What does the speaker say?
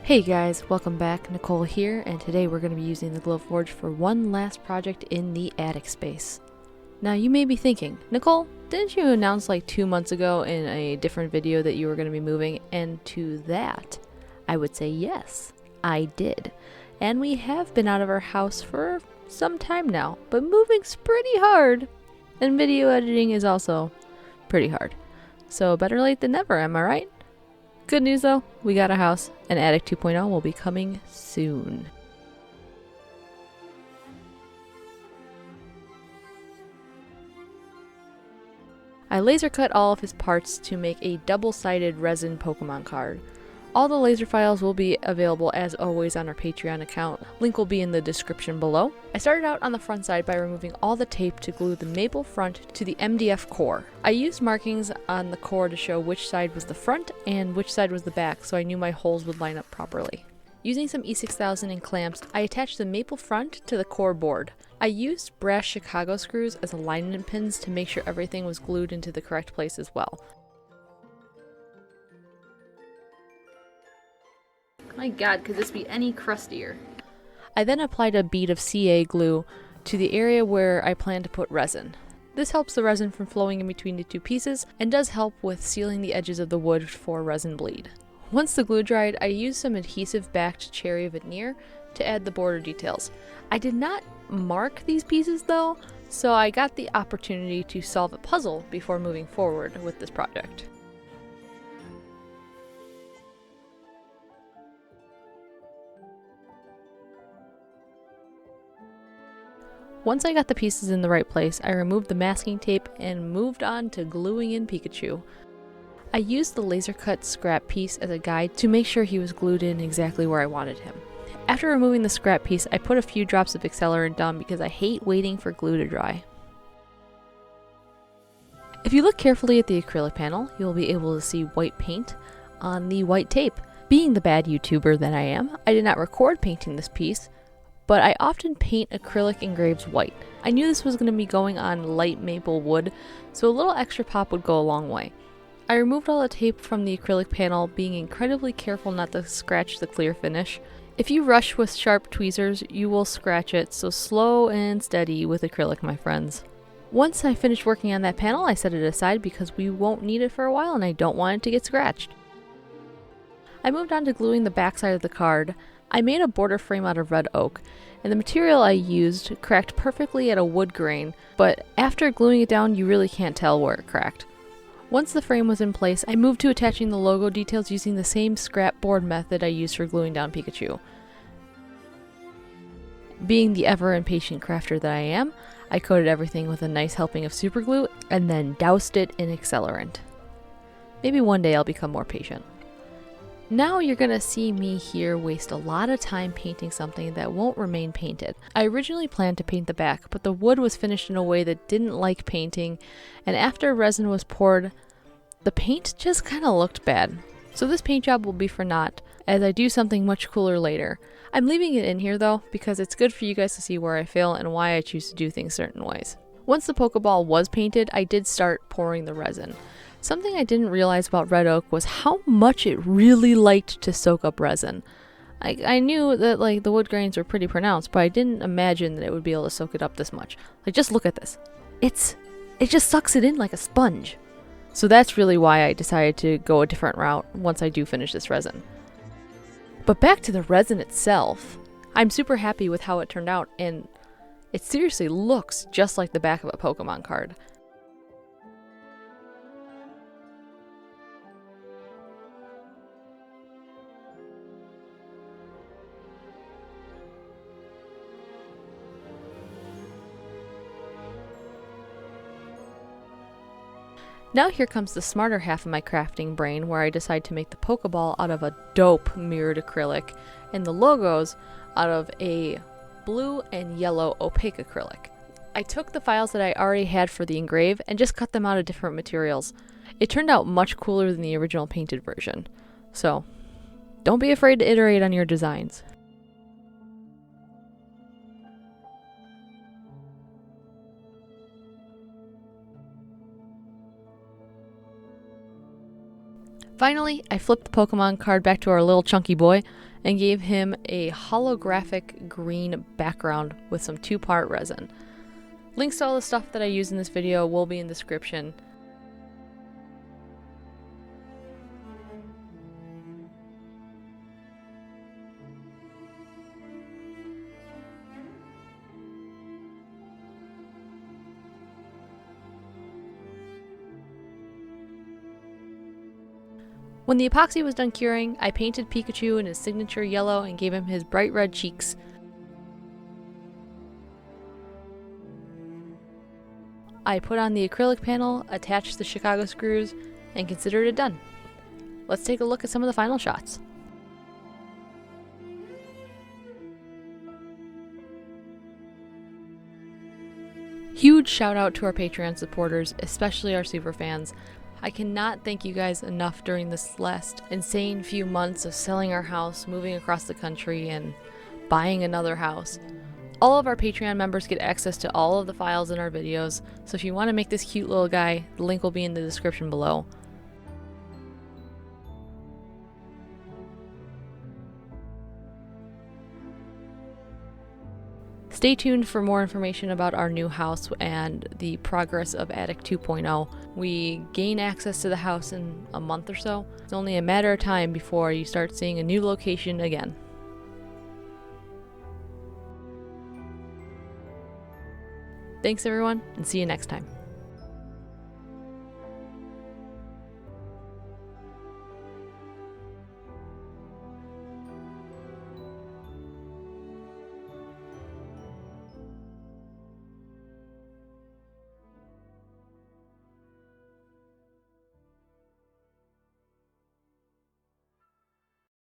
Hey guys, welcome back. Nicole here, and today we're going to be using the Glowforge for one last project in the attic space. Now you may be thinking, Nicole, didn't you announce like 2 months ago in a different video that you were going to be moving? And to that, I would say yes, I did. And we have been out of our house for some time now, but moving's pretty hard. And video editing is also pretty hard. So better late than never, am I right? Good news though, we got a house, and Attic 2.0 will be coming soon. I laser cut all of his parts to make a double-sided resin Pokemon card. All the laser files will be available as always on our Patreon account. Link will be in the description below. I started out on the front side by removing all the tape to glue the maple front to the MDF core. I used markings on the core to show which side was the front and which side was the back, so I knew my holes would line up properly. Using some E6000 and clamps, I attached the maple front to the core board. I used brass Chicago screws as alignment pins to make sure everything was glued into the correct place as well. My god, could this be any crustier? I then applied a bead of CA glue to the area where I plan to put resin. This helps the resin from flowing in between the two pieces and does help with sealing the edges of the wood for resin bleed. Once the glue dried, I used some adhesive-backed cherry veneer to add the border details. I did not mark these pieces though, so I got the opportunity to solve a puzzle before moving forward with this project. Once I got the pieces in the right place, I removed the masking tape and moved on to gluing in Pikachu. I used the laser cut scrap piece as a guide to make sure he was glued in exactly where I wanted him. After removing the scrap piece, I put a few drops of accelerant down because I hate waiting for glue to dry. If you look carefully at the acrylic panel, you'll be able to see white paint on the white tape. Being the bad YouTuber that I am, I did not record painting this piece, but I often paint acrylic engraves white. I knew this was going to be going on light maple wood, so a little extra pop would go a long way. I removed all the tape from the acrylic panel, being incredibly careful not to scratch the clear finish. If you rush with sharp tweezers, you will scratch it, so slow and steady with acrylic, my friends. Once I finished working on that panel, I set it aside because we won't need it for a while and I don't want it to get scratched. I moved on to gluing the backside of the card. I made a border frame out of red oak, and the material I used cracked perfectly at a wood grain, but after gluing it down you really can't tell where it cracked. Once the frame was in place, I moved to attaching the logo details using the same scrap board method I used for gluing down Pikachu. Being the ever impatient crafter that I am, I coated everything with a nice helping of super glue and then doused it in accelerant. Maybe one day I'll become more patient. Now you're gonna see me here waste a lot of time painting something that won't remain painted. I originally planned to paint the back, but the wood was finished in a way that didn't like painting, and after resin was poured, the paint just kinda looked bad. So this paint job will be for naught, as I do something much cooler later. I'm leaving it in here though, because it's good for you guys to see where I fail and why I choose to do things certain ways. Once the Pokeball was painted, I did start pouring the resin. Something I didn't realize about red oak was how much it really liked to soak up resin. I knew that like the wood grains were pretty pronounced, but I didn't imagine that it would be able to soak it up this much. Like, just look at this. It just sucks it in like a sponge. So that's really why I decided to go a different route once I do finish this resin. But back to the resin itself. I'm super happy with how it turned out, and it seriously looks just like the back of a Pokemon card. Now here comes the smarter half of my crafting brain, where I decide to make the Pokeball out of a dope mirrored acrylic and the logos out of a blue and yellow opaque acrylic. I took the files that I already had for the engrave and just cut them out of different materials. It turned out much cooler than the original painted version. So, don't be afraid to iterate on your designs. Finally, I flipped the Pokemon card back to our little chunky boy and gave him a holographic green background with some 2-part resin. Links to all the stuff that I use in this video will be in the description. When the epoxy was done curing, I painted Pikachu in his signature yellow and gave him his bright red cheeks. I put on the acrylic panel, attached the Chicago screws, and considered it done. Let's take a look at some of the final shots. Huge shout out to our Patreon supporters, especially our super fans. I cannot thank you guys enough during this last insane few months of selling our house, moving across the country, and buying another house. All of our Patreon members get access to all of the files in our videos, so if you want to make this cute little guy, the link will be in the description below. Stay tuned for more information about our new house and the progress of Attic 2.0. We gain access to the house in a month or so. It's only a matter of time before you start seeing a new location again. Thanks everyone, and see you next time.